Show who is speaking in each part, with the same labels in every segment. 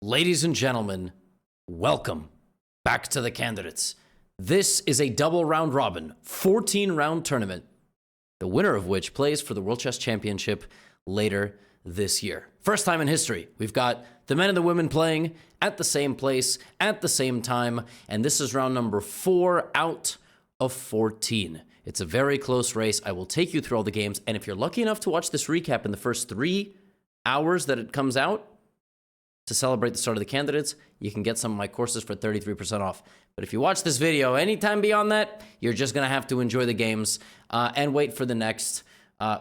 Speaker 1: Ladies and gentlemen, welcome back to the candidates. This is a double round robin, 14-round tournament, the winner of which plays for the World Chess Championship later this year. First time in history, we've got the men and the women playing at the same place, at the same time, and this is round number 4 out of 14. It's a very close race. I will take you through all the games, and if you're lucky enough to watch this recap in the first 3 hours that it comes out, to celebrate the start of the candidates, you can get some of my courses for 33% off. But if you watch this video anytime beyond that, you're just going to have to enjoy the games and wait for the next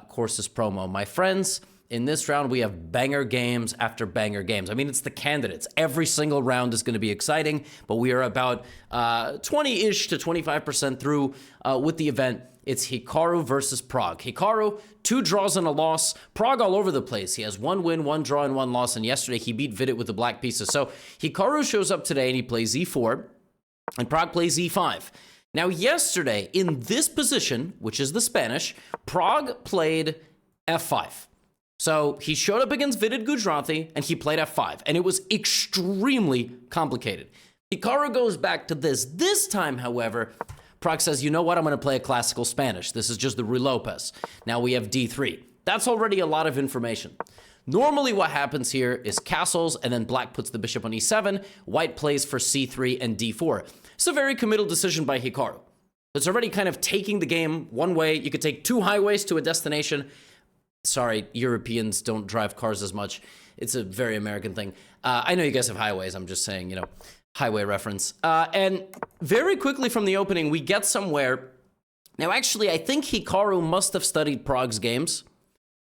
Speaker 1: courses promo. My friends, in this round, we have banger games after banger games. I mean, it's the candidates. Every single round is going to be exciting, but we are about 20-ish to 25% through with the event. It's Hikaru versus Pragg. Hikaru, 2 draws and a loss. Pragg all over the place. He has 1 win, 1 draw, and 1 loss. And yesterday he beat Vidit with the black pieces. So Hikaru shows up today and he plays e4, and Pragg plays e5. Now yesterday, in this position, which is the Spanish, Pragg played f5. So he showed up against Vidit Gujarati and he played f5. And it was extremely complicated. Hikaru goes back to this. This time, however, Pragg says, you know what, I'm going to play a classical Spanish. This is just the Rue Lopez. Now we have d3. That's already a lot of information. Normally what happens here is castles, and then black puts the bishop on e7. White plays for c3 and d4. It's a very committal decision by Hikaru. It's already kind of taking the game one way. You could take 2 highways to a destination. Sorry, Europeans don't drive cars as much. It's a very American thing. I know you guys have highways. I'm just saying, you know, highway reference. And very quickly from the opening, we get somewhere. Now, actually, I think Hikaru must have studied Pragg's games,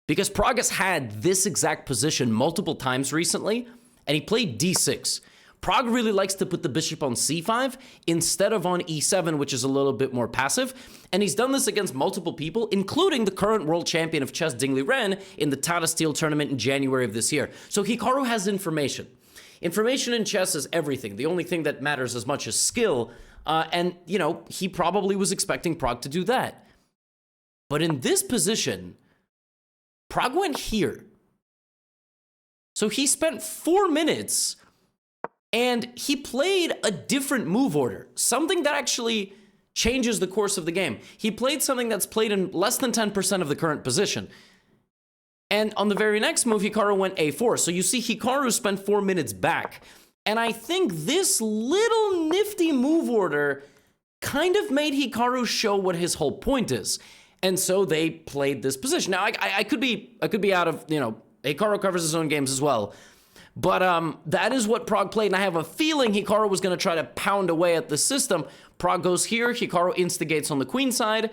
Speaker 1: because Pragg has had this exact position multiple times recently, and he played d6. Pragg really likes to put the bishop on c5 instead of on e7, which is a little bit more passive. And he's done this against multiple people, including the current world champion of chess, Ding Liren, in the Tata Steel tournament in January of this year. So Hikaru has information. Information in chess is everything. The only thing that matters as much as skill. And, you know, he probably was expecting Pragg to do that. But in this position, Pragg went here. So he spent 4 minutes and he played a different move order, something that actually changes the course of the game. He played something that's played in less than 10% of the current position. And on the very next move, Hikaru went a4. So you see Hikaru spent 4 minutes back. And I think this little nifty move order kind of made Hikaru show what his whole point is. And so they played this position. Now, I could be out of, you know, Hikaru covers his own games as well. But that is what Pragg played. And I have a feeling Hikaru was going to try to pound away at the system. Pragg goes here. Hikaru instigates on the queen side.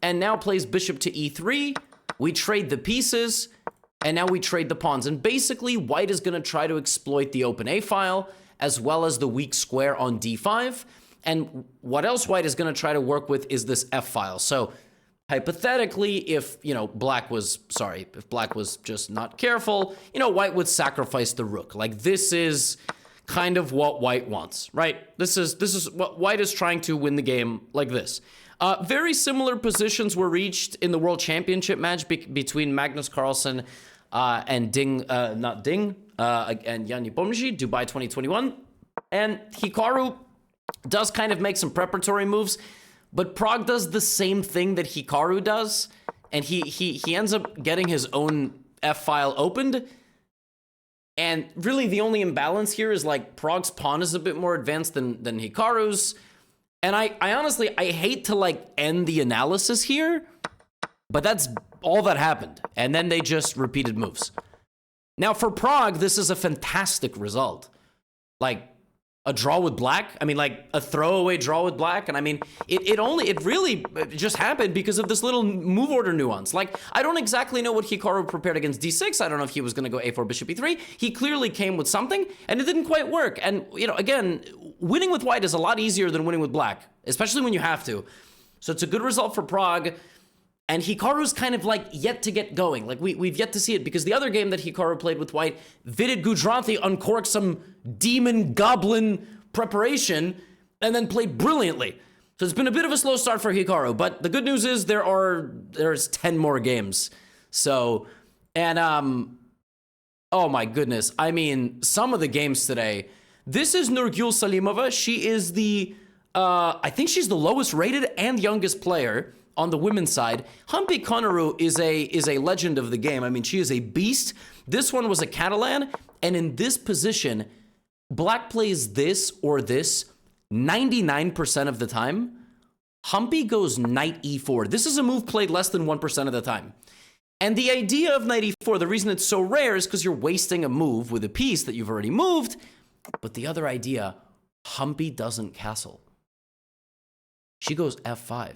Speaker 1: And now plays bishop to e3. We trade the pieces. And now we trade the pawns. And basically, white is going to try to exploit the open A file, as well as the weak square on d5. And what else white is going to try to work with is this f file. So hypothetically, if, you know, black was just not careful, you know, white would sacrifice the rook. Like, this is kind of what white wants, right? This is what white is trying to win the game, like this. Very similar positions were reached in the World Championship match between Magnus Carlsen and and Jan Nepomniachtchi, Dubai 2021. And Hikaru does kind of make some preparatory moves, but Pragg does the same thing that Hikaru does, and he ends up getting his own F file opened. And really the only imbalance here is, like, Pragg's pawn is a bit more advanced than Hikaru's. And I honestly, I hate to, like, end the analysis here, but that's all that happened. And then they just repeated moves. Now for Pragg, this is a fantastic result. Like, a draw with black. I mean, like, a throwaway draw with black. And I mean, it really just happened because of this little move order nuance. Like, I don't exactly know what Hikaru prepared against d6. I don't know if he was going to go a4, bishop e3. He clearly came with something, and it didn't quite work. And, you know, again, winning with white is a lot easier than winning with black, especially when you have to. So it's a good result for Pragg. And Hikaru's kind of, like, yet to get going. Like, we've yet to see it, because the other game that Hikaru played with white, Vidit Gujarati uncorked some demon goblin preparation and then played brilliantly. So it's been a bit of a slow start for Hikaru, but the good news is there's 10 more games. So, and Oh my goodness. I mean, some of the games today. This is Nurgul Salimova. She is I think she's the lowest rated and youngest player on the women's side. Humpy is a legend of the game. I mean, she is a beast. This one was a Catalan, and in this position, black plays this or this 99% of the time. Humpy goes knight e4. This is a move played less than 1% of the time. And the idea of knight e4, the reason it's so rare is because you're wasting a move with a piece that you've already moved. But the other idea, Humpy doesn't castle. She goes f5.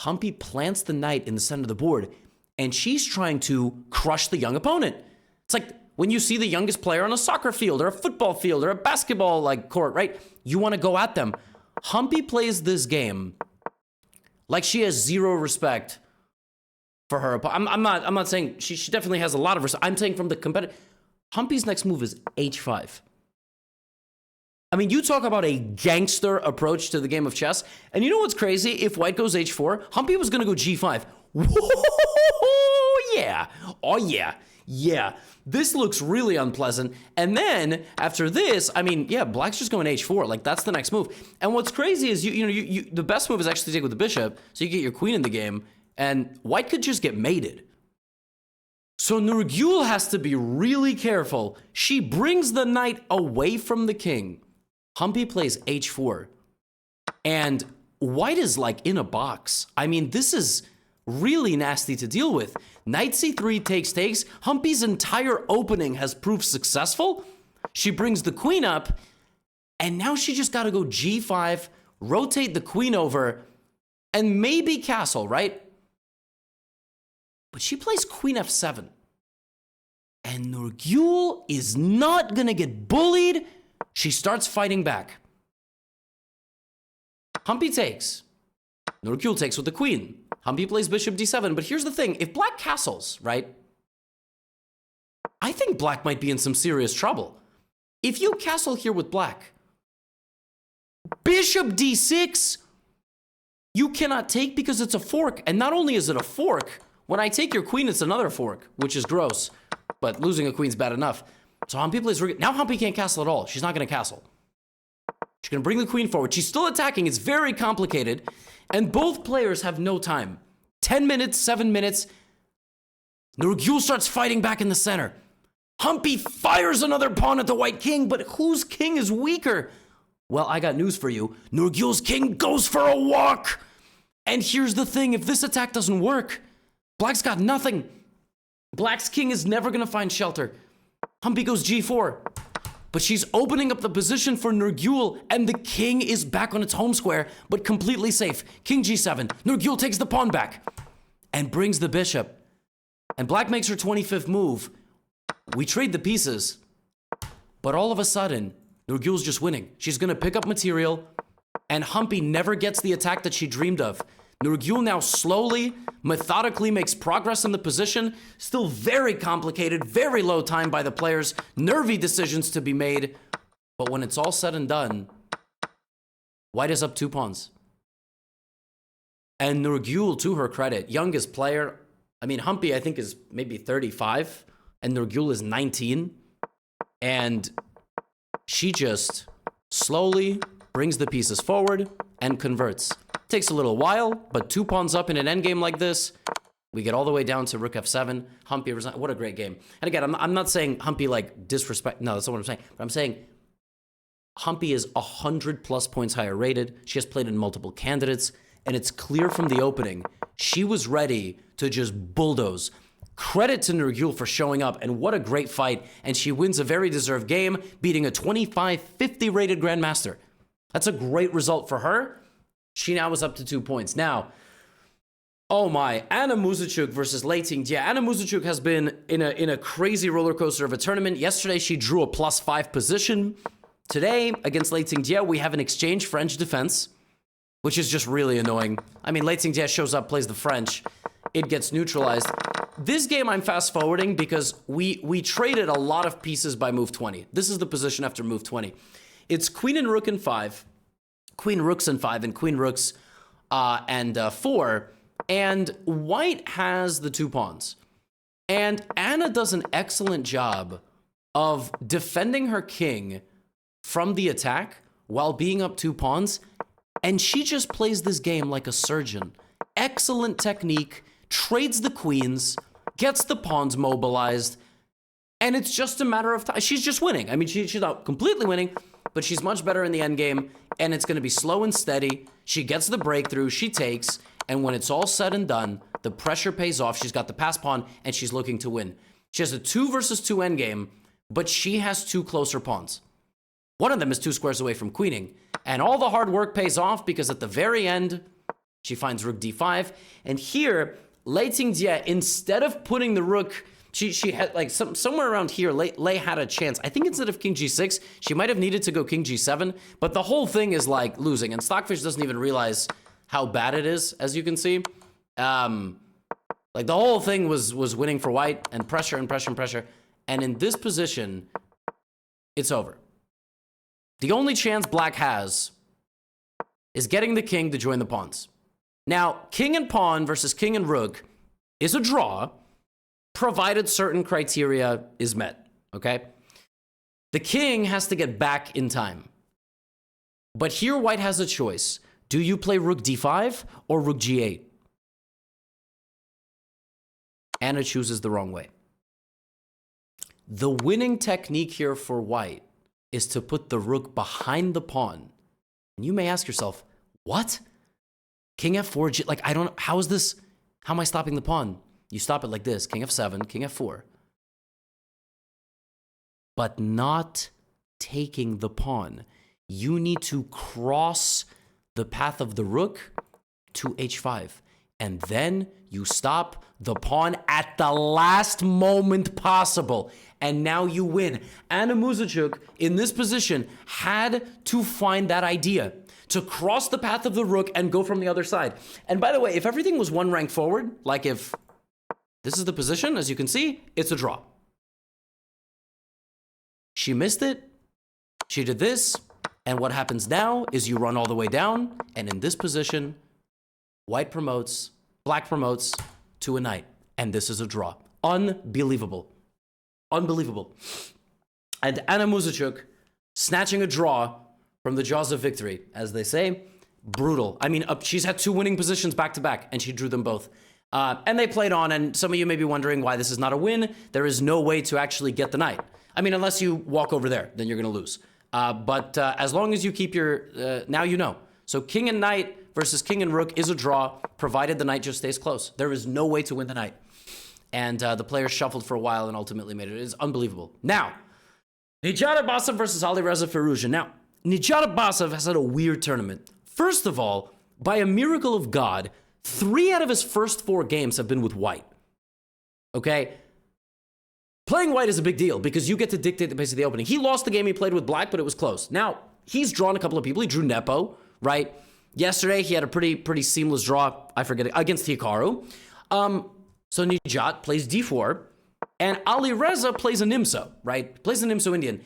Speaker 1: Humpy plants the knight in the center of the board, and she's trying to crush the young opponent. It's like when you see the youngest player on a soccer field or a football field or a basketball court, right? You want to go at them. Humpy plays this game like she has zero respect for her opponent. I'm not saying she definitely has a lot of respect. I'm saying from the competitive. Humpy's next move is h5. I mean, you talk about a gangster approach to the game of chess. And you know what's crazy? If white goes h4, Humpy was going to go g5. Whoa, yeah. Oh, yeah. Yeah. This looks really unpleasant. And then after this, I mean, yeah, black's just going h4. Like, that's the next move. And what's crazy is, the best move is actually to take with the bishop. So you get your queen in the game. And white could just get mated. So Nurgul has to be really careful. She brings the knight away from the king. Humpy plays h4. And white is like in a box. I mean, this is really nasty to deal with. Knight c3 takes. Humpy's entire opening has proved successful. She brings the queen up. And now she just got to go g5, rotate the queen over, and maybe castle, right? But she plays queen f7. And Nurgul is not going to get bullied. She starts fighting back. Humpy takes. Nurgul takes with the queen. Humpy plays bishop d7. But here's the thing. If black castles, right? I think black might be in some serious trouble. If you castle here with black, bishop d6, you cannot take because it's a fork. And not only is it a fork, when I take your queen, it's another fork, which is gross. But losing a queen's bad enough. So Humpy plays... Now Humpy can't castle at all. She's not going to castle. She's going to bring the queen forward. She's still attacking. It's very complicated. And both players have no time. 10 minutes, 7 minutes. Nurgul starts fighting back in the center. Humpy fires another pawn at the white king, but whose king is weaker? Well, I got news for you. Nurgul's king goes for a walk. And here's the thing. If this attack doesn't work, black's got nothing. Black's king is never going to find shelter. Humpy goes g4. But she's opening up the position for Nurgul, and the king is back on its home square, but completely safe. King g7. Nurgul takes the pawn back and brings the bishop. And black makes her 25th move. We trade the pieces. But all of a sudden, Nurgul's just winning. She's going to pick up material, and Humpy never gets the attack that she dreamed of. Nurgul now slowly, methodically makes progress in the position. Still very complicated, very low time by the players. Nervy decisions to be made. But when it's all said and done, white is up 2 pawns. And Nurgul, to her credit, youngest player. I mean, Humpy, I think, is maybe 35. And Nurgul is 19. And she just slowly brings the pieces forward and converts. Takes a little while, but 2 pawns up in an endgame like this, we get all the way down to rook f7. Humpy, what a great game. And again, I'm not saying Humpy like disrespect. No, that's not what I'm saying. But I'm saying Humpy is 100+ points higher rated. She has played in multiple candidates, and it's clear from the opening she was ready to just bulldoze. Credit to Nurgul for showing up, and what a great fight. And she wins a very deserved game, beating a 25-50 rated grandmaster. That's a great result for her. She now is up to 2 points. Now, oh my, Anna Muzychuk versus Lei Tingjie. Anna Muzychuk has been in a crazy roller coaster of a tournament. Yesterday, she drew a +5 position. Today, against Lei Tingjie, we have an exchange French defense, which is just really annoying. I mean, Lei Tingjie shows up, plays the French. It gets neutralized. This game I'm fast forwarding because we traded a lot of pieces by move 20. This is the position after move 20. It's queen and rook in 5. Queen rooks in 5 and queen rooks and 4, and white has the 2 pawns. And Anna does an excellent job of defending her king from the attack while being up 2 pawns. And she just plays this game like a surgeon. Excellent technique, trades the queens, gets the pawns mobilized, and it's just a matter of time. She's just winning. I mean, she's not completely winning, but she's much better in the endgame, and it's going to be slow and steady. She gets the breakthrough, she takes, and when it's all said and done, the pressure pays off. She's got the pass pawn, and she's looking to win. She has a 2 versus 2 endgame, but she has 2 closer pawns. One of them is 2 squares away from queening, and all the hard work pays off because at the very end, she finds rook d5, and here, Lei Tingjie, instead of putting the rook, she had like somewhere around here, Lei had a chance. I think instead of king g6, she might have needed to go king g7, but the whole thing is like losing, and Stockfish doesn't even realize how bad it is, as you can see. Like the whole thing was winning for white, and pressure and pressure and pressure, and in this position, it's over. The only chance black has is getting the king to join the pawns. Now, king and pawn versus king and rook is a draw, provided certain criteria is met, okay? The king has to get back in time. But here white has a choice. Do you play rook d5 or rook g8? Anna chooses the wrong way. The winning technique here for white is to put the rook behind the pawn. And you may ask yourself, what? King f4, like, I don't, how is this, how am I stopping the pawn? You stop it like this, king f7, king f4. But not taking the pawn. You need to cross the path of the rook to h5. And then you stop the pawn at the last moment possible. And now you win. Anna Muzychuk, in this position, had to find that idea. To cross the path of the rook and go from the other side. And by the way, if everything was 1 rank forward, like if this is the position, as you can see, it's a draw. She missed it. She did this. And what happens now is you run all the way down. And in this position, white promotes, black promotes to a knight. And this is a draw. Unbelievable. Unbelievable. And Anna Muzychuk snatching a draw from the jaws of victory, as they say. Brutal. I mean, she's had 2 winning positions back to back, and she drew them both. And they played on, and some of you may be wondering why this is not a win. There is no way to actually get the knight. I mean, unless you walk over there, then you're going to lose. But as long as you keep your... now you know. So king and knight versus king and rook is a draw, provided the knight just stays close. There is no way to win the knight. And the players shuffled for a while and ultimately made it. It is unbelievable. Now, Nijat Abasov versus Alireza Firouzja. Now, Nijat Abasov has had a weird tournament. First of all, by a miracle of God, 3 out of his first 4 games have been with white. Okay? Playing white is a big deal because you get to dictate the pace of the opening. He lost the game he played with black, but it was close. Now, he's drawn a couple of people. He drew Nepo, right? Yesterday, he had a pretty seamless draw, I forget, against Hikaru. So Nijat plays d4, and Alireza plays a Nimso, right? Plays a Nimso Indian.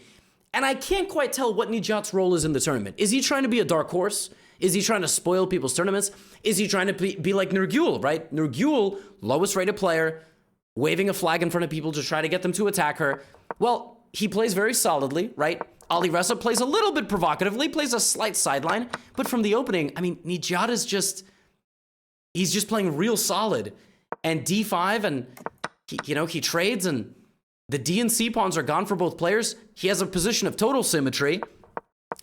Speaker 1: And I can't quite tell what Nijat's role is in the tournament. Is he trying to be a dark horse? Is he trying to spoil people's tournaments? Is he trying to be like Nurgul, right? Nurgul, lowest rated player, waving a flag in front of people to try to get them to attack her. Well, he plays very solidly, right? Alireza plays a little bit provocatively, plays a slight sideline. But from the opening, I mean, Nijat is just, he's just playing real solid. And d5, and he trades, and the D and C pawns are gone for both players. He has a position of total symmetry.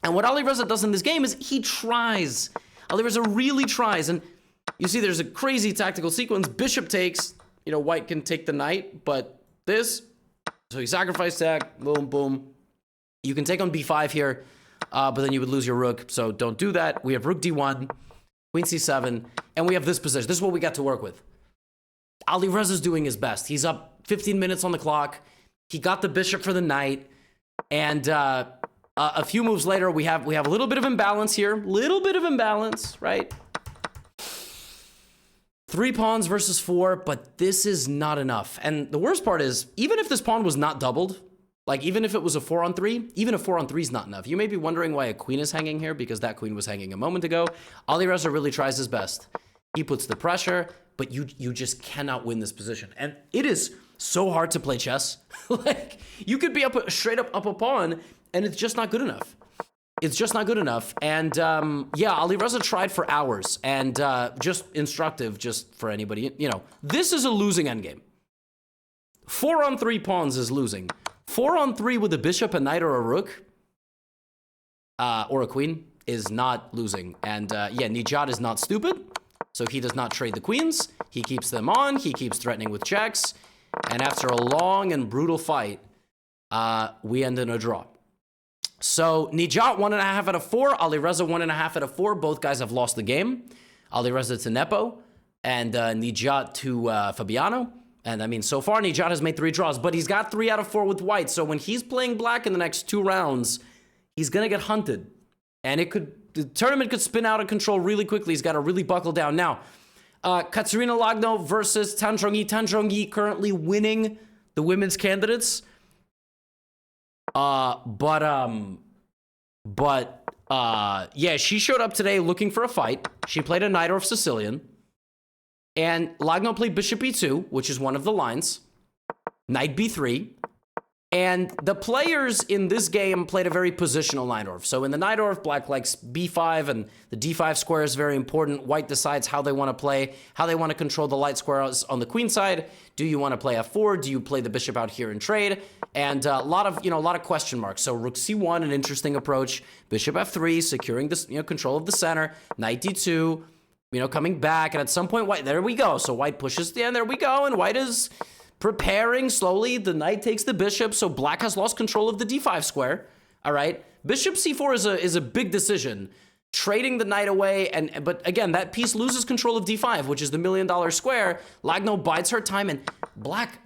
Speaker 1: And what Alireza does in this game is he tries. Alireza really tries. And you see there's a crazy tactical sequence. Bishop takes, white can take the knight, but this, so he sacrificed tag, boom, boom. You can take on b5 here, but then you would lose your rook, so don't do that. We have rook d1, queen c7, and we have this position. This is what we got to work with. Alireza's doing his best. He's up 15 minutes on the clock. He got the bishop for the knight, and a few moves later, we have a little bit of imbalance here. Little bit of imbalance, right? 3 pawns versus 4, but this is not enough. And the worst part is, even if this pawn was not doubled, like even if it was a 4-on-3, even a 4-on-3 is not enough. You may be wondering why a queen is hanging here, because that queen was hanging a moment ago. Alireza really tries his best. He puts the pressure, but you just cannot win this position. And it is so hard to play chess. Like, you could be up straight up a pawn, and it's just not good enough. It's just not good enough. And yeah, Alireza tried for hours, and just instructive, just for anybody, you know, this is a losing endgame. 4 on 3 pawns is losing. 4 on 3 with a bishop, a knight, or a rook, or a queen is not losing. And yeah, Nijat is not stupid, so he does not trade the queens. He keeps them on. He keeps threatening with checks. And after a long and brutal fight, we end in a draw. So Nijat 1.5 out of 4, Alireza 1.5 out of 4. Both guys have lost the game. Alireza to Nepo, and Nijat to Fabiano. And I mean, so far Nijat has made 3 draws, but he's got 3 out of 4 with white. So when he's playing black in the next 2 rounds, he's gonna get hunted, and the tournament could spin out of control really quickly. He's got to really buckle down now. Katerina Lagno versus Tan Zhongyi. Tan Zhongyi currently winning the women's candidates. Yeah, she showed up today looking for a fight. She played a knight or Sicilian. And Lagno played bishop e2, which is one of the lines. Knight b3. And the players in this game played a very positional Najdorf. So in the Najdorf, black likes b5, and the d5 square is very important. White decides how they want to play, how they want to control the light squares on the queen side. Do you want to play f4? Do you play the bishop out here and trade? And a lot of question marks. So rook c1, an interesting approach. Bishop f3, securing this, control of the center. Knight d2, coming back, and at some point, white, there we go. So white pushes the end, there we go, and white is preparing slowly. The knight takes the bishop, so black has lost control of the d5 square. All right, bishop c4 is a big decision, trading the knight away, but again, that piece loses control of d5, which is the $1 million square. Lagno bides her time, and black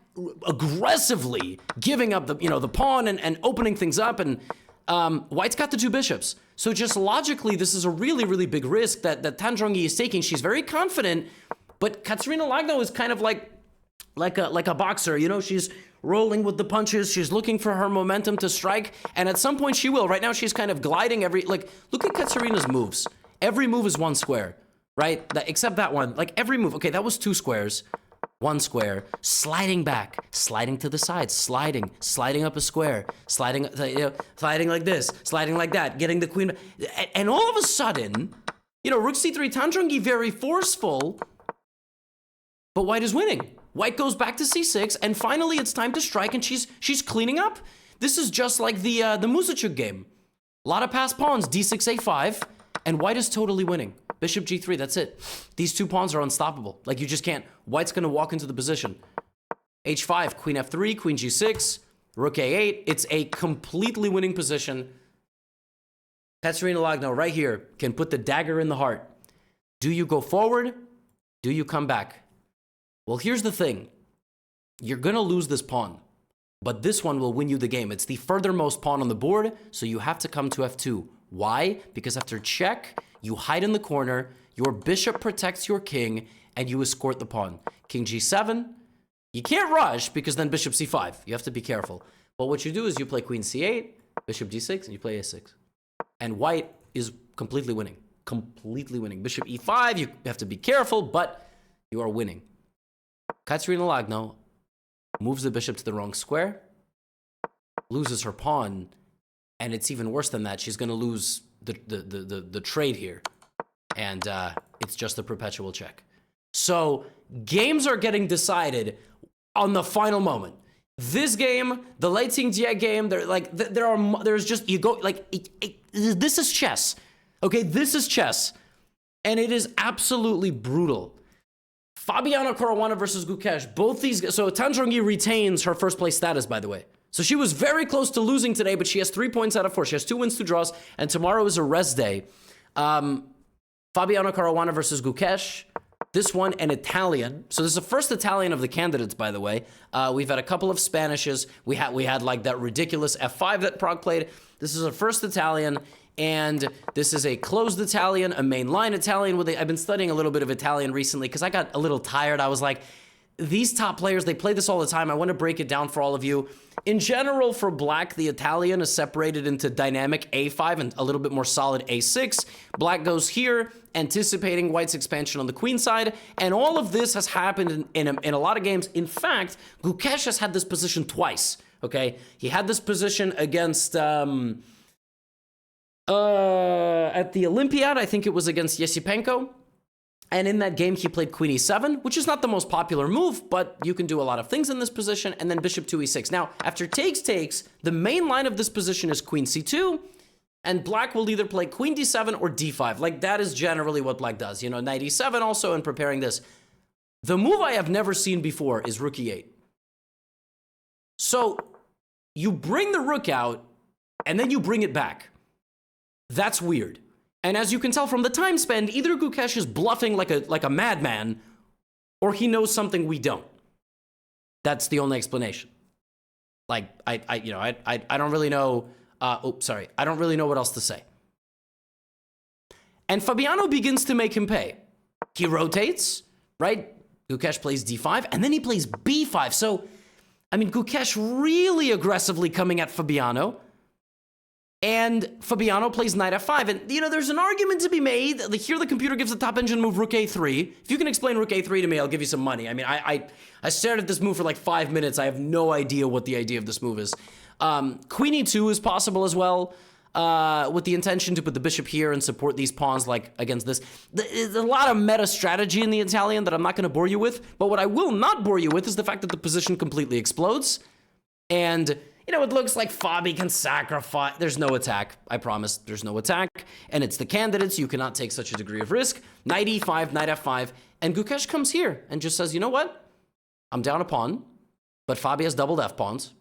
Speaker 1: aggressively giving up the pawn and opening things up, and white's got the 2 bishops. So just logically, this is a really, really big risk that Tan Zhongyi is taking. She's very confident, but Katerina Lagno is kind of like a boxer, she's rolling with the punches. She's looking for her momentum to strike, and at some point she will. Right now she's kind of gliding look at Katerina's moves. Every move is 1 square, right? Except that one, every move. Okay, that was 2 squares. 1 square, sliding back, sliding to the side, sliding up a square, sliding like this, sliding like that, getting the queen. And all of a sudden, rook c3, Tan Zhongyi very forceful, but white is winning. White goes back to c6, and finally it's time to strike, and she's cleaning up. This is just like the Muzychuk game. A lot of passed pawns, d6, a5, and white is totally winning. Bishop g3, that's it. These 2 pawns are unstoppable. You just can't. White's gonna walk into the position. h5, queen f3, queen g6, rook a8. It's a completely winning position. Katerina Lagno right here can put the dagger in the heart. Do you go forward? Do you come back? Well, here's the thing. You're gonna lose this pawn, but this one will win you the game. It's the furthermost pawn on the board, so you have to come to f2. Why? Because after check, you hide in the corner, your bishop protects your king, and you escort the pawn. King g7, you can't rush because then bishop c5. You have to be careful. But what you do is you play queen c8, bishop d6, and you play a6. And white is completely winning. Completely winning. Bishop e5, you have to be careful, but you are winning. Katerina Lagno moves the bishop to the wrong square, loses her pawn, and it's even worse than that. She's going to lose the trade here, and it's just a perpetual check. So games are getting decided on the final moment. This game, the Lei Jie game, this is chess. Okay, this is chess, and it is absolutely brutal. Fabiano Caruana versus Gukesh. Both these, so Tan Zhongyi retains her first place status, by the way. So she was very close to losing today, but she has 3 points out of 4. She has 2 wins, 2 draws, and tomorrow is a rest day. Fabiano Caruana versus Gukesh. This one, an Italian. So this is the first Italian of the candidates, by the way. We've had a couple of Spanishes. We had like that ridiculous F5 that Prague played. This is our first Italian, and this is a closed Italian, a mainline Italian. I've been studying a little bit of Italian recently because I got a little tired. I was like, these top players, they play this all the time. I want to break it down for all of you. In general, for black, the Italian is separated into dynamic A5 and a little bit more solid A6. Black goes here, anticipating white's expansion on the queen side. And all of this has happened in a lot of games. In fact, Gukesh has had this position twice, okay? He had this position against... at the Olympiad, I think it was against Yesipenko. And in that game, he played queen e7, which is not the most popular move, but you can do a lot of things in this position, and then bishop 2e6. Now, after takes, the main line of this position is queen c2, and black will either play queen d7 or d5. Like, that is generally what black does. You know, knight e7 also in preparing this. The move I have never seen before is rook e8. So, you bring the rook out, and then you bring it back. That's weird. And as you can tell from the time spent, either Gukesh is bluffing like a madman, or he knows something we don't. That's the only explanation. Like, I don't really know. I don't really know what else to say. And Fabiano begins to make him pay. He rotates, right? Gukesh plays d5, and then he plays b5. So, I mean, Gukesh really aggressively coming at Fabiano. And Fabiano plays knight f5. And, you know, there's an argument to be made. Here the computer gives the top engine move rook a3. If you can explain rook a3 to me, I'll give you some money. I mean, I stared at this move for like 5 minutes. I have no idea what the idea of this move is. Queen e2 is possible as well, with the intention to put the bishop here and support these pawns like against this. There's a lot of meta strategy in the Italian that I'm not going to bore you with. But what I will not bore you with is the fact that the position completely explodes. And... you know, it looks like Fabi can sacrifice. There's no attack. I promise there's no attack. And it's the candidates. You cannot take such a degree of risk. Knight e5, knight f5. And Gukesh comes here and just says, you know what? I'm down a pawn, but Fabi has doubled f-pawns.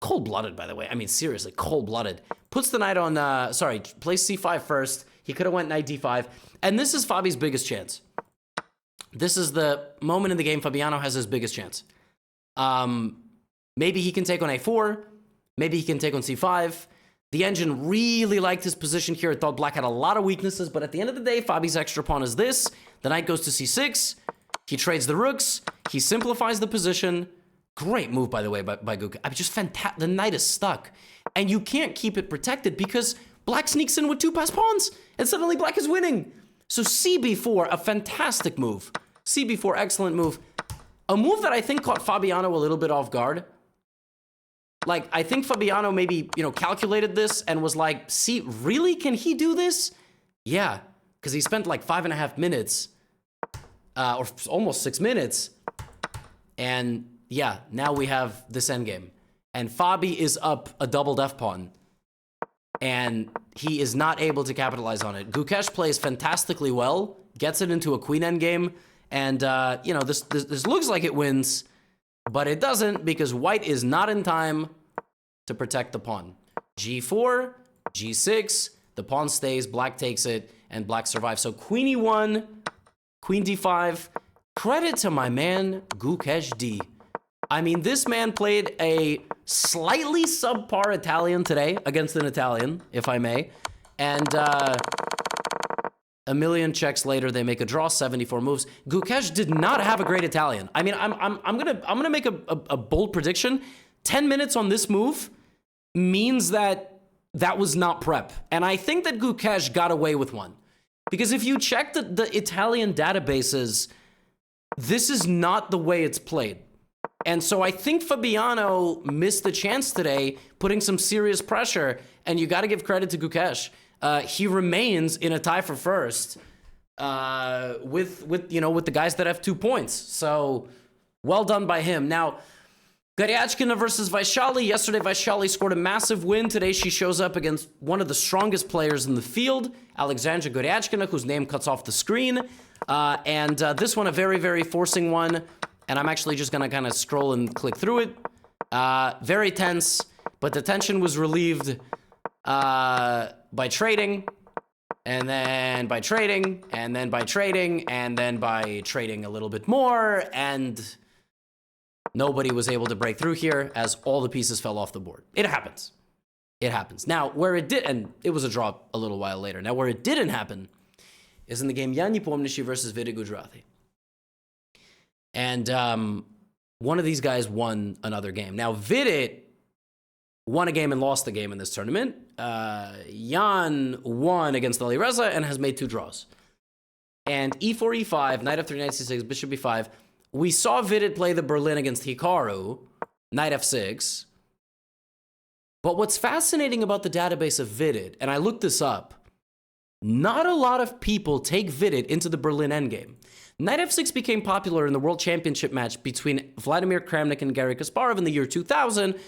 Speaker 1: Cold-blooded, by the way. I mean, seriously, cold-blooded. Puts the knight on, plays c5 first. He could have went knight d5. And this is Fabi's biggest chance. This is the moment in the game Fabiano has his biggest chance. Maybe he can take on a4. Maybe he can take on c5. The engine really liked his position here. It thought black had a lot of weaknesses, but at the end of the day, Fabi's extra pawn is this. The knight goes to c6. He trades the rooks. He simplifies the position. Great move, by the way, by Gukesh. I mean, just fantastic. The knight is stuck. And you can't keep it protected because black sneaks in with two passed pawns, and suddenly black is winning. So cb4, a fantastic move. cb4, excellent move. A move that I think caught Fabiano a little bit off guard. Like, I think Fabiano maybe, you know, calculated this and was like, see, really? Can he do this? Yeah, because he spent like 5.5 minutes, or almost 6 minutes. And yeah, now we have this endgame. And Fabi is up a doubled f-pawn. And he is not able to capitalize on it. Gukesh plays fantastically well, gets it into a queen endgame. And, you know, this looks like it wins. But it doesn't because white is not in time to protect the pawn. g4, g6, the pawn stays, black takes it, and black survives. So queen e1, queen d5. Credit to my man, Gukesh D. I mean, this man played a slightly subpar Italian today against an Italian, if I may. And a million checks later, they make a draw, 74 moves. Gukesh did not have a great Italian. I mean, I'm gonna make a bold prediction. 10 minutes on this move means that was not prep. And I think that Gukesh got away with one. Because if you check the Italian databases, this is not the way it's played. And so I think Fabiano missed the chance today, putting some serious pressure. And you got to give credit to Gukesh. He remains in a tie for first with the guys that have 2 points. So well done by him. Now, Goryachkina versus Vaishali. Yesterday, Vaishali scored a massive win. Today, she shows up against one of the strongest players in the field, Alexandra Goryachkina, whose name cuts off the screen. And this one, a very, very forcing one. And I'm actually just going to kind of scroll and click through it. Very tense, but the tension was relieved by trading, and then by trading, and then by trading, and then by trading a little bit more, and nobody was able to break through here as all the pieces fell off the board. It happens. It happens. Now, where it did, and it was a draw a little while later. Now, where it didn't happen is in the game Nepomniachtchi versus Vidit. And one of these guys won another game. Now, Vidit won a game and lost the game in this tournament. Jan won against Alireza and has made 2 draws. And e4, e5, knight f3, knight c6, bishop b5. We saw Vidit play the Berlin against Hikaru, knight f6. But what's fascinating about the database of Vidit, and I looked this up, not a lot of people take Vidit into the Berlin endgame. Knight f6 became popular in the World Championship match between Vladimir Kramnik and Garry Kasparov in the year 2000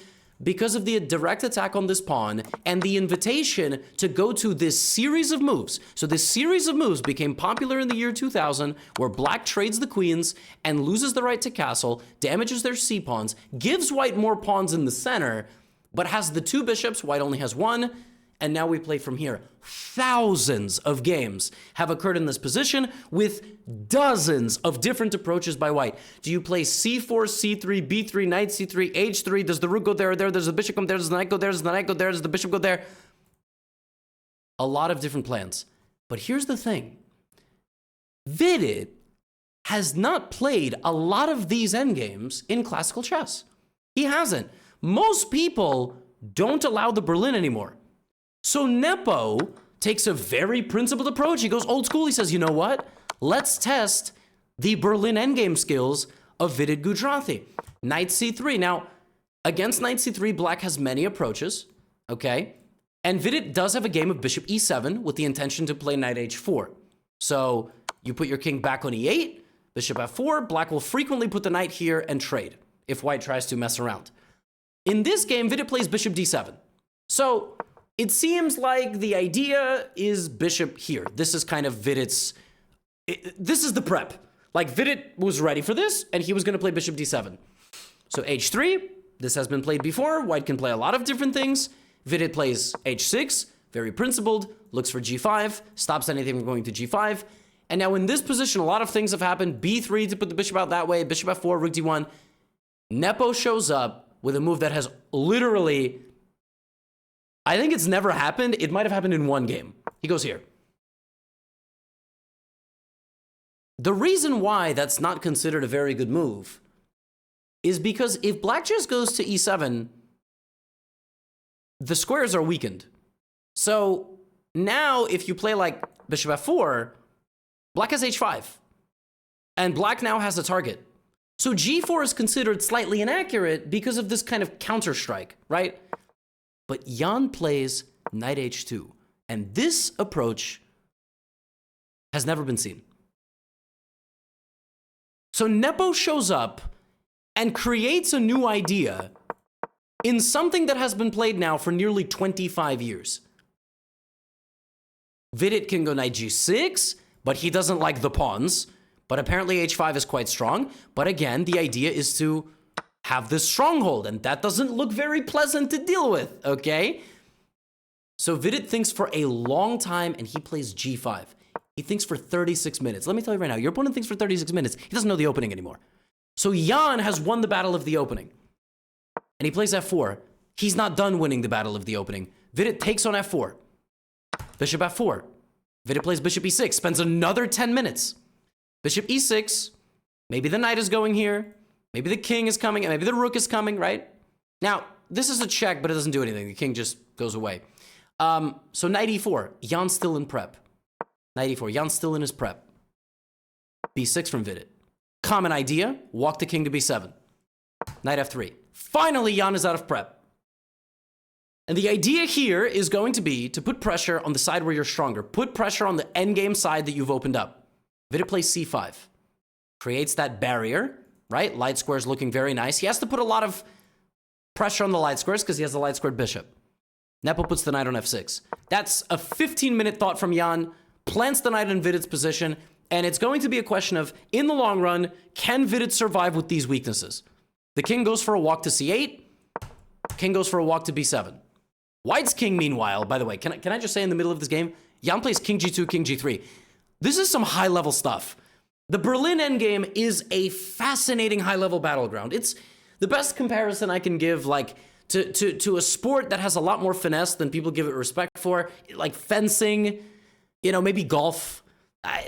Speaker 1: because of the direct attack on this pawn and the invitation to go to this series of moves. So this series of moves became popular in the year 2000, where black trades the queens and loses the right to castle, damages their c-pawns, gives white more pawns in the center, but has the 2 bishops, white only has 1, and now we play from here. Thousands of games have occurred in this position with dozens of different approaches by white. Do you play c4, c3, b3, knight c3, h3? Does the rook go there or there? Does the bishop come there? Does the knight go there? Does the knight go there? Does the bishop go there? A lot of different plans. But here's the thing. Vidit has not played a lot of these endgames in classical chess. He hasn't. Most people don't allow the Berlin anymore. So Nepo takes a very principled approach. He goes old school. He says, you know what? Let's test the Berlin endgame skills of Vidit Gujrathi. Knight c3. Now, against knight c3, black has many approaches, okay? And Vidit does have a game of bishop e7 with the intention to play knight h4. So you put your king back on e8, bishop f4. Black will frequently put the knight here and trade if white tries to mess around. In this game, Vidit plays bishop d7. So it seems like the idea is bishop here. This is kind of Vidit's, this is the prep. Like Vidit was ready for this and he was going to play bishop d7. So h3, this has been played before. White can play a lot of different things. Vidit plays h6, very principled, looks for g5, stops anything from going to g5. And now in this position, a lot of things have happened. b3 to put the bishop out that way, bishop f4, rook d1. Nepo shows up with a move that has literally, I think it's never happened. It might have happened in one game. He goes here. The reason why that's not considered a very good move is because if black just goes to e7, the squares are weakened. So now if you play like bishop f4, black has h5. And black now has a target. So g4 is considered slightly inaccurate because of this kind of counter strike, right? But Jan plays knight h2. And this approach has never been seen. So Nepo shows up and creates a new idea in something that has been played now for nearly 25 years. Vidit can go knight g6, but he doesn't like the pawns. But apparently h5 is quite strong. But again, the idea is to have this stronghold, and that doesn't look very pleasant to deal with, okay? So Vidit thinks for a long time, and he plays g5. He thinks for 36 minutes. Let me tell you right now, your opponent thinks for 36 minutes. He doesn't know the opening anymore. So Jan has won the battle of the opening. And he plays f4. He's not done winning the battle of the opening. Vidit takes on f4. Bishop f4. Vidit plays bishop e6, spends another 10 minutes. Bishop e6, maybe the knight is going here, maybe the king is coming, and maybe the rook is coming, right? Now, this is a check, but it doesn't do anything. The king just goes away. So knight e4, Jan's still in prep. Knight e4, Jan's still in his prep. b6 from Vidit. Common idea, walk the king to b7. Knight f3. Finally, Jan is out of prep. And the idea here is going to be to put pressure on the side where you're stronger. Put pressure on the endgame side that you've opened up. Vidit plays c5. Creates that barrier, right? Light squares looking very nice. He has to put a lot of pressure on the light squares because he has the light squared bishop. Nepo puts the knight on f6. That's a 15-minute thought from Jan, plants the knight in Vidit's position, and it's going to be a question of, in the long run, can Vidit survive with these weaknesses? The king goes for a walk to c8. King goes for a walk to b7. White's king, meanwhile, by the way, can I just say in the middle of this game, Jan plays king g2, king g3. This is some high-level stuff. The Berlin endgame is a fascinating high-level battleground. It's the best comparison I can give, like, to a sport that has a lot more finesse than people give it respect for, like fencing, you know, maybe golf.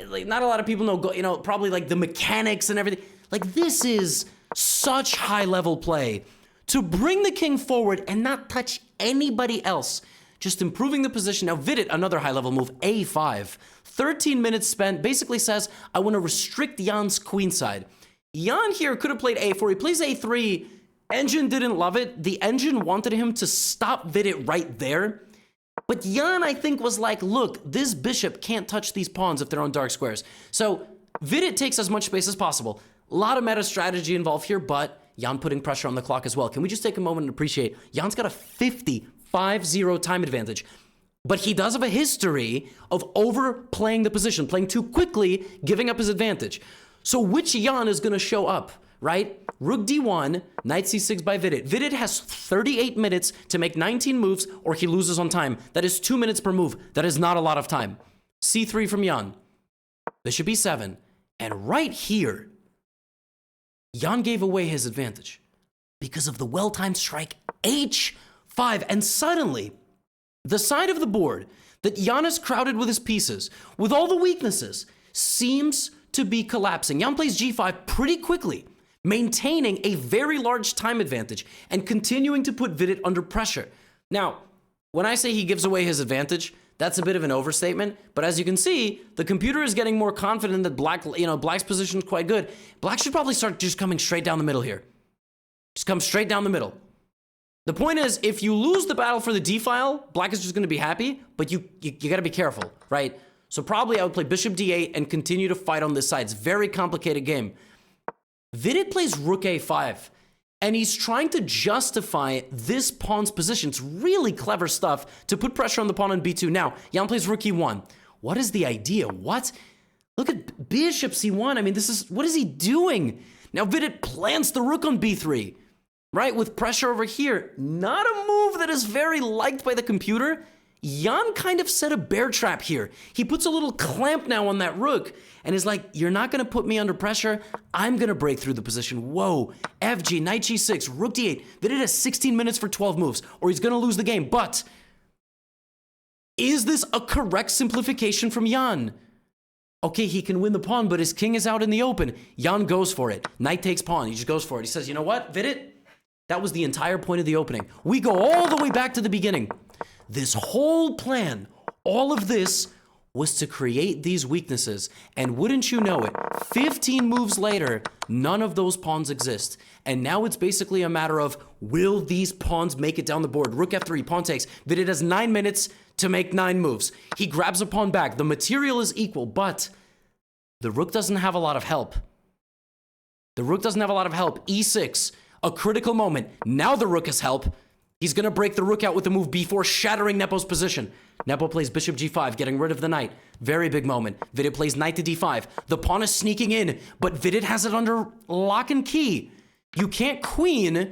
Speaker 1: Like, not a lot of people know, you know, probably like the mechanics and everything. Like, this is such high-level play. To bring the king forward and not touch anybody else, just improving the position. Now, Vidit, another high-level move, a5. 13 minutes spent, basically says, I want to restrict Jan's queenside. Jan here could have played a4. He plays a3. Engine didn't love it. The engine wanted him to stop Vidit right there. But Jan, I think, was like, look, this bishop can't touch these pawns if they're on dark squares. So Vidit takes as much space as possible. A lot of meta strategy involved here, but Jan putting pressure on the clock as well. Can we just take a moment and appreciate Jan's got a 50-5-0 time advantage. But he does have a history of overplaying the position, playing too quickly, giving up his advantage. So which Jan is going to show up, right? Rook d1, knight c6 by Vidit. Vidit has 38 minutes to make 19 moves or he loses on time. That is 2 minutes per move. That is not a lot of time. c3 from Jan. Bishop e7. And right here, Jan gave away his advantage because of the well-timed strike h5. And suddenly, the side of the board that Jan is crowded with his pieces, with all the weaknesses, seems to be collapsing. Jan plays g5 pretty quickly, maintaining a very large time advantage and continuing to put Vidit under pressure. Now, when I say he gives away his advantage, that's a bit of an overstatement, but as you can see, the computer is getting more confident that Black's position is quite good. Black should probably start just coming straight down the middle here. Just come straight down the middle. The point is, if you lose the battle for the d-file, Black is just going to be happy, but you got to be careful, right? So probably I would play bishop d8 and continue to fight on this side. It's a very complicated game. Vidit plays rook a5, and he's trying to justify this pawn's position. It's really clever stuff to put pressure on the pawn on b2. Now, Jan plays rook e1. What is the idea? What? Look at bishop c1. I mean, what is he doing? Now, Vidit plants the rook on b3, right? With pressure over here. Not a move that is very liked by the computer. Jan kind of set a bear trap here. He puts a little clamp now on that rook and is like, you're not going to put me under pressure. I'm going to break through the position. Whoa. FG, knight g6, rook d8. Vidit has 16 minutes for 12 moves or he's going to lose the game. But is this a correct simplification from Jan? Okay, he can win the pawn, but his king is out in the open. Jan goes for it. Knight takes pawn. He just goes for it. He says, you know what, Vidit? That was the entire point of the opening. We go all the way back to the beginning. This whole plan, all of this, was to create these weaknesses. And wouldn't you know it, 15 moves later, none of those pawns exist. And now it's basically a matter of, will these pawns make it down the board? Rook f3, pawn takes. Vidit has 9 minutes to make 9 moves. He grabs a pawn back. The material is equal, but the rook doesn't have a lot of help. The rook doesn't have a lot of help. e6, a critical moment. Now the rook has help. He's going to break the rook out with the move b4, shattering Nepo's position. Nepo plays bishop g5, getting rid of the knight. Very big moment. Vidit plays knight to d5. The pawn is sneaking in, but Vidit has it under lock and key. You can't queen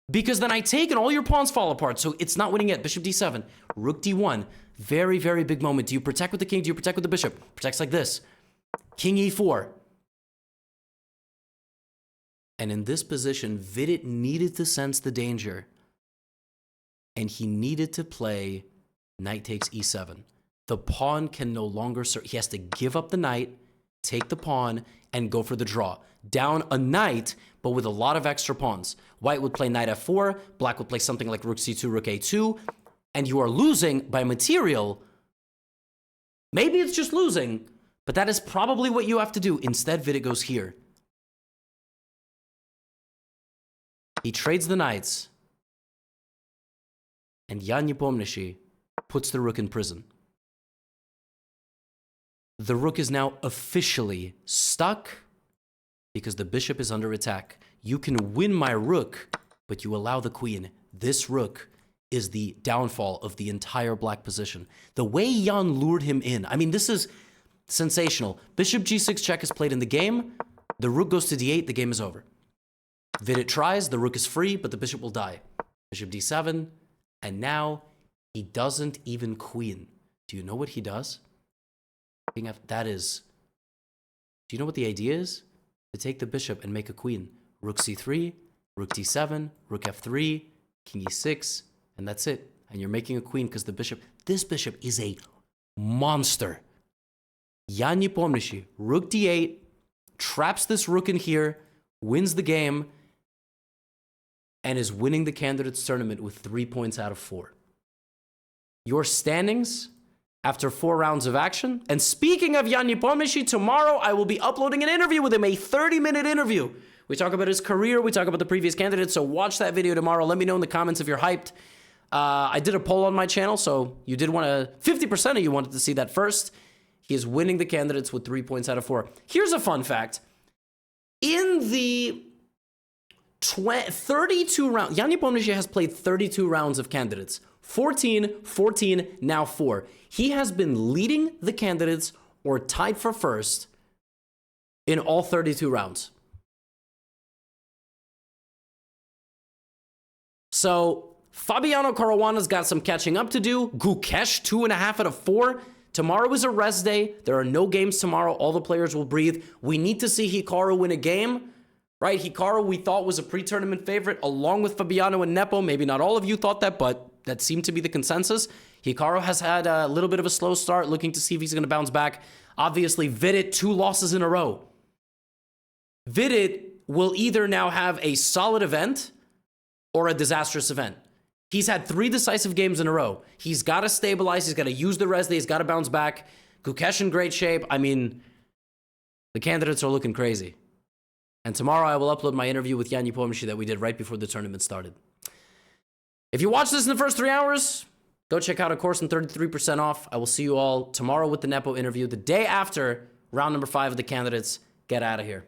Speaker 1: because then I take and all your pawns fall apart, so it's not winning yet. Bishop d7, rook d1. Very, very big moment. Do you protect with the king? Do you protect with the bishop? Protects like this. King e4. And in this position, Vidit needed to sense the danger. And he needed to play knight takes e7. The pawn can no longer serve. He has to give up the knight, take the pawn, and go for the draw. Down a knight, but with a lot of extra pawns. White would play knight f4. Black would play something like rook c2, rook a2. And you are losing by material. Maybe it's just losing, but that is probably what you have to do. Instead, Vidit goes here. He trades the knights. And Jan Nepomniachtchi puts the rook in prison. The rook is now officially stuck because the bishop is under attack. You can win my rook, but you allow the queen. This rook is the downfall of the entire black position. The way Jan lured him in, I mean, this is sensational. Bishop g6 check is played in the game. The rook goes to d8, the game is over. Vidit tries, the rook is free, but the bishop will die. Bishop d7. And now, he doesn't even queen. Do you know what he does? King F, that is... Do you know what the idea is? To take the bishop and make a queen. Rook c3, rook d7, rook f3, king e6, and that's it. And you're making a queen because the bishop... This bishop is a monster. Jan Nepomniachtchi, rook d8, traps this rook in here, wins the game, and is winning the candidates tournament with 3 points out of 4. Your standings after 4 rounds of action. And speaking of Jan Nepomniachtchi, tomorrow I will be uploading an interview with him, a 30-minute interview. We talk about his career. We talk about the previous candidates. So watch that video tomorrow. Let me know in the comments if you're hyped. I did a poll on my channel, so you did want to, 50% of you wanted to see that first. He is winning the candidates with 3 points out of 4. Here's a fun fact. In the 32 rounds, Jan Nepomniachtchi has played 32 rounds of candidates. 14, 14, now 4. He has been leading the candidates or tied for first in all 32 rounds. So Fabiano Caruana's got some catching up to do. Gukesh, 2.5 out of 4. Tomorrow is a rest day. There are no games tomorrow. All the players will breathe. We need to see Hikaru win a game, right? Hikaru, we thought, was a pre-tournament favorite, along with Fabiano and Nepo. Maybe not all of you thought that, but that seemed to be the consensus. Hikaru has had a little bit of a slow start, looking to see if he's going to bounce back. Obviously, Vidit, 2 losses in a row. Vidit will either now have a solid event or a disastrous event. He's had 3 decisive games in a row. He's got to stabilize. He's got to use the rest day. He's got to bounce back. Gukesh in great shape. I mean, the candidates are looking crazy. And tomorrow I will upload my interview with Jan Nepomniachtchi that we did right before the tournament started. If you watch this in the first 3 hours, go check out a course and 33% off. I will see you all tomorrow with the Nepo interview. The day after round number 5 of the candidates. Get out of here.